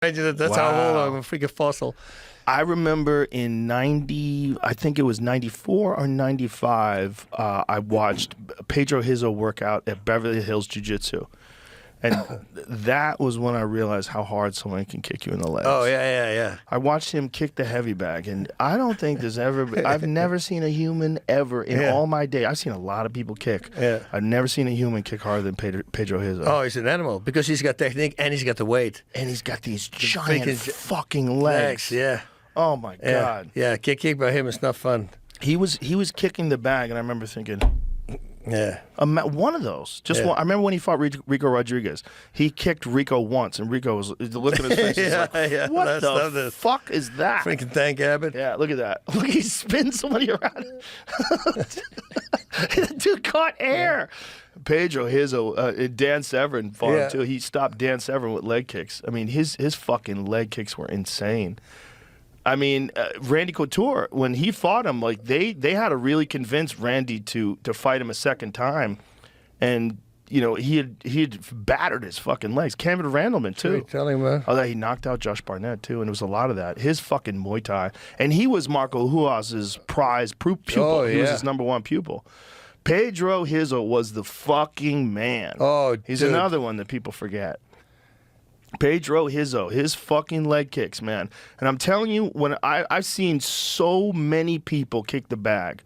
That's how old I'm a freaking fossil. I remember in I think it was 94 or 95, I watched Pedro Hizzo work out at Beverly Hills Jiu-Jitsu. And that was when I realized how hard someone can kick you in the legs. Oh, yeah. I watched him kick the heavy bag, and I don't think I've never seen a human ever in all my day. I've seen a lot of people kick. Yeah. I've never seen a human kick harder than Pedro Hizzo. Oh, he's an animal because he's got technique and he's got the weight. And he's got these giant fucking legs. Yeah. Oh, my God. Yeah, kick by him is not fun. He was kicking the bag, and I remember thinking... Yeah, one of those. One. I remember when he fought Rico Rodriguez. He kicked Rico once, and Rico was the look on his face. Is like, what the fuck is that? Freaking Tank Abbott. Yeah, look at that. Look, he spins somebody around. The dude caught air. Pedro Hizzo, Dan Severn fought him too. He stopped Dan Severn with leg kicks. I mean, his fucking leg kicks were insane. I mean, Randy Couture, when he fought him, like they had to really convince Randy to fight him a second time, and you know he had battered his fucking legs. Cameron Randleman too. Tell him, man. Oh, he knocked out Josh Barnett too, and it was a lot of that. His fucking Muay Thai, and he was Marco Huas's prize pupil. Oh, yeah. He was his #1 pupil. Pedro Hizzo was the fucking man. Oh, he's dude. Another one that people forget. Pedro Hizzo, his fucking leg kicks, man. And I'm telling you, when I've seen so many people kick the bag.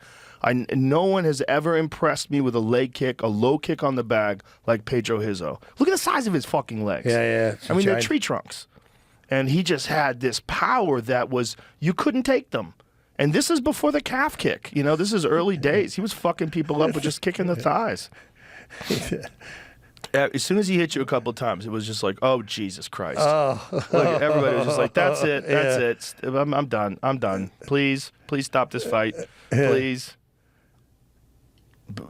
No one has ever impressed me with a leg kick, a low kick on the bag like Pedro Hizzo. Look at the size of his fucking legs. Yeah. I mean, they're tree trunks. And he just had this power that was, you couldn't take them. And this is before the calf kick. You know, this is early days. He was fucking people up with just kicking the thighs. As soon as he hit you a couple of times, it was just like, oh, Jesus Christ. Oh. Look, everybody was just like, that's it. That's it. I'm done. I'm done. Please stop this fight. Please.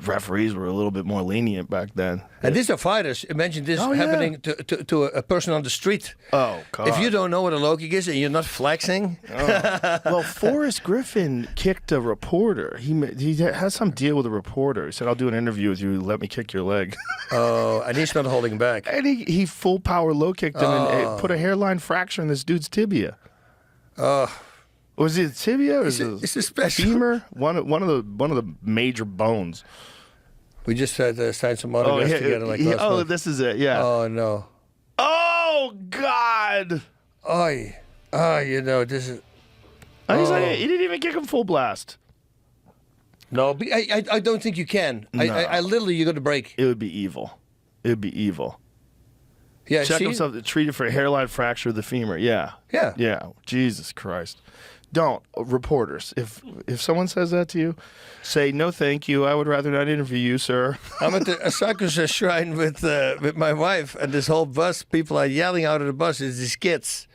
Referees were a little bit more lenient back then. And these are fighters. Imagine this happening to a person on the street. Oh, God. If you don't know what a low kick is and you're not flexing. Oh. Well, Forrest Griffin kicked a reporter. He had some deal with a reporter. He said, I'll do an interview with you. Let me kick your leg. Oh, and he's not holding back. And he full power low kicked him and put a hairline fracture in this dude's tibia. Oh. Was it tibia or it's a special femur? One of the major bones. We just had to sign some autographs together like last month. This is it. Yeah. Oh no. Oh God. You know this is. He's like, he didn't even kick him full blast. No, but I don't think you can. No. I literally you're gonna break. It would be evil. It would be evil. Yeah. Check himself treated for a hairline fracture of the femur. Yeah. Jesus Christ. Don't, reporters. If someone says that to you, say no, thank you. I would rather not interview you, sir. I'm at the Asakusa shrine with my wife, and this whole bus. People are yelling out of the bus. It's these kids,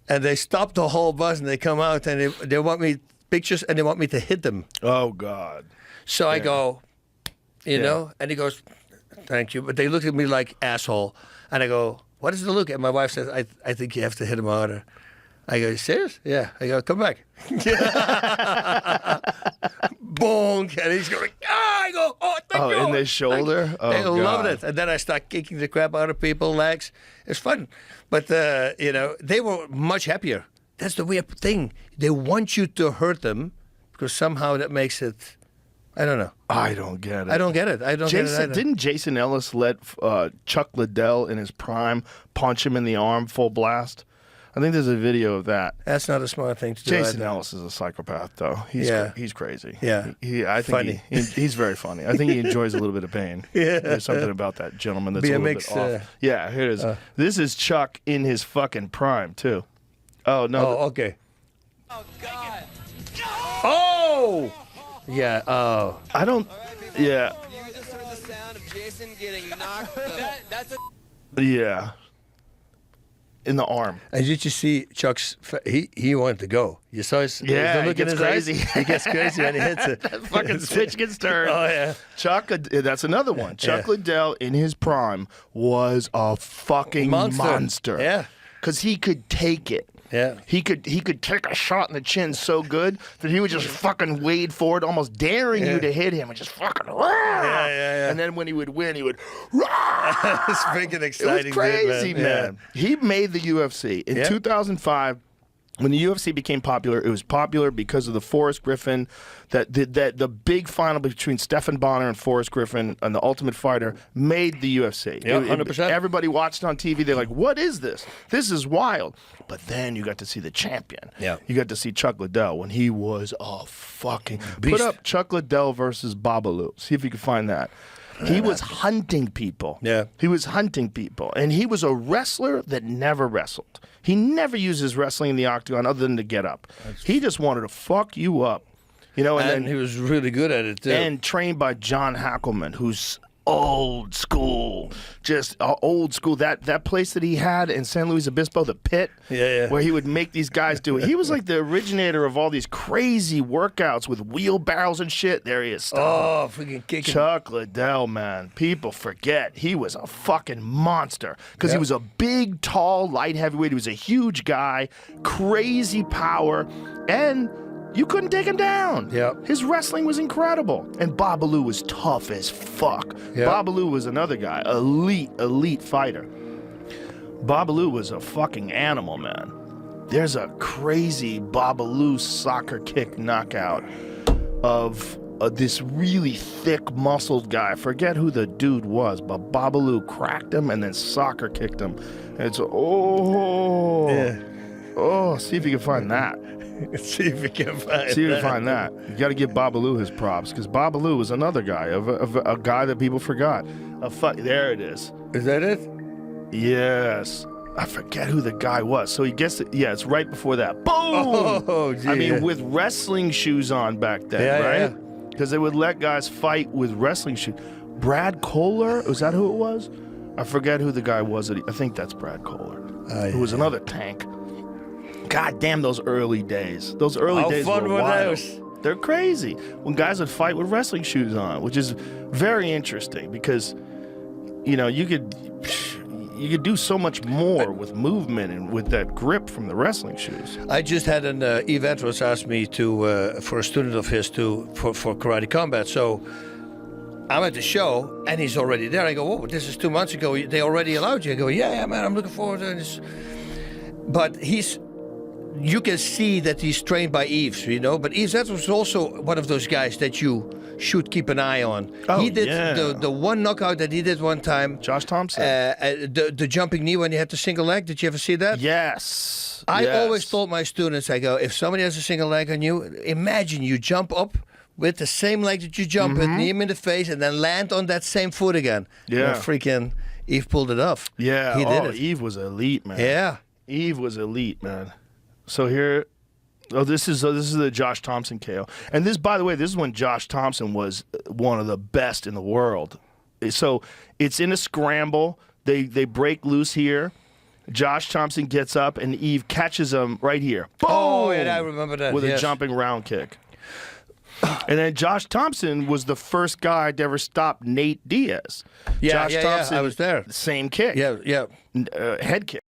and they stop the whole bus and they come out and they want me pictures and they want me to hit them. Oh God! So I go, you know, and he goes, thank you, but they look at me like asshole, and I go, what is the look? And my wife says, I think you have to hit him harder. I go, serious? Yeah. I go, come back. Bonk. And he's going, I go, thank you. In the shoulder? They loved it. And then I start kicking the crap out of people's legs. It's fun. But, you know, they were much happier. That's the weird thing. They want you to hurt them because somehow that makes it, I don't know. I don't get it. I don't get it either. Didn't Jason Ellis let Chuck Liddell in his prime punch him in the arm full blast? I think there's a video of that. That's not a smart thing to do. Jason Ellis is a psychopath, though. He's crazy. Yeah, I think he's very funny. I think he enjoys a little bit of pain. Yeah, there's something about that gentleman that's a little bit off. Yeah, here it is. This is Chuck in his fucking prime too. Oh no. Oh, okay. Oh God. Oh. Yeah. Oh. I don't. Yeah. You just heard the sound of Jason getting knocked. That's a. Yeah. In the arm. And did you see Chuck's? He wanted to go. You saw his. Yeah, look he gets in his crazy. Eyes? He gets crazy and he hits it. That fucking switch gets turned. Oh yeah. Chuck. That's another one. Chuck Liddell in his prime was a fucking monster. Yeah. Because he could take it. Yeah. He could take a shot in the chin so good that he would just fucking wade forward, almost daring you to hit him, and just fucking. Yeah. And then when he would win, he would. It's freaking exciting. It was crazy, dude, man. He made the UFC in 2005. When the UFC became popular, it was popular because of the Forrest Griffin, that the big final between Stephan Bonner and Forrest Griffin and the Ultimate Fighter made the UFC. Yeah, 100%. Everybody watched on TV. They're like, "What is this? This is wild." But then you got to see the champion. Yeah. You got to see Chuck Liddell when he was a fucking beast. Put up Chuck Liddell versus Babalu. See if you can find that. He was hunting people. Yeah. He was hunting people. And he was a wrestler that never wrestled. He never used his wrestling in the octagon other than to get up. He just wanted to fuck you up. You know, and And then he was really good at it, too. and trained by John Hackelman, who's old school, just old school. That place that he had in San Luis Obispo, the Pit, where he would make these guys do it. He was like the originator of all these crazy workouts with wheelbarrows and shit. There he is. Stop. Oh, freaking kicking. Chuck Liddell, man. People forget he was a fucking monster because he was a big, tall, light heavyweight. He was a huge guy, crazy power, and you couldn't take him down. Yep. His wrestling was incredible. And Babalu was tough as fuck. Yep. Babalu was another guy, elite fighter. Babalu was a fucking animal, man. There's a crazy Babalu soccer kick knockout of this really thick, muscled guy. I forget who the dude was, but Babalu cracked him and then soccer kicked him. And it's, see if you can find that. See if you can find See if you can find that. You got to give Babalu his props because Babalu was another guy, of a guy that people forgot. There it is. Is that it? Yes. I forget who the guy was. So he gets it. Yeah, it's right before that. Boom! Oh, gee. I mean, with wrestling shoes on back then, right? Because they would let guys fight with wrestling shoes. Brad Kohler? Was that who it was? I forget who the guy was. I think that's Brad Kohler. Who was another tank. God damn those early days. Those early days How fun were were wild. those? They're crazy. When guys would fight with wrestling shoes on, which is very interesting because, you know, you could do so much more with movement and with that grip from the wrestling shoes. I just had an Yvette was asked me to for a student of his for karate combat. So I'm at the show and he's already there. I go, "Whoa, this is 2 months ago. They already allowed you?" I go, "Yeah, man. I'm looking forward to this." But you can see that he's trained by Yves, you know. But Yves, that was also one of those guys that you should keep an eye on. Oh, he did yeah. the one knockout that he did one time. Josh Thompson. The jumping knee when he had the single leg. Did you ever see that? Yes. I always told my students, I go, if somebody has a single leg on you, imagine you jump up with the same leg that you jump with, knee him in the face, and then land on that same foot again. Yeah. And freaking Yves pulled it off. Yeah. He did it. Yves was elite, man. Yeah. Yves was elite, man. So here, this is the Josh Thompson KO. And this, by the way, this is when Josh Thompson was one of the best in the world. So it's in a scramble. They break loose here. Josh Thompson gets up and Yves catches him right here. Boom! Oh, yeah, I remember that. With a yes. jumping round kick. And then Josh Thompson was the first guy to ever stop Nate Diaz. Yeah, Josh Thompson, I was there. Same kick. Yeah. Head kick.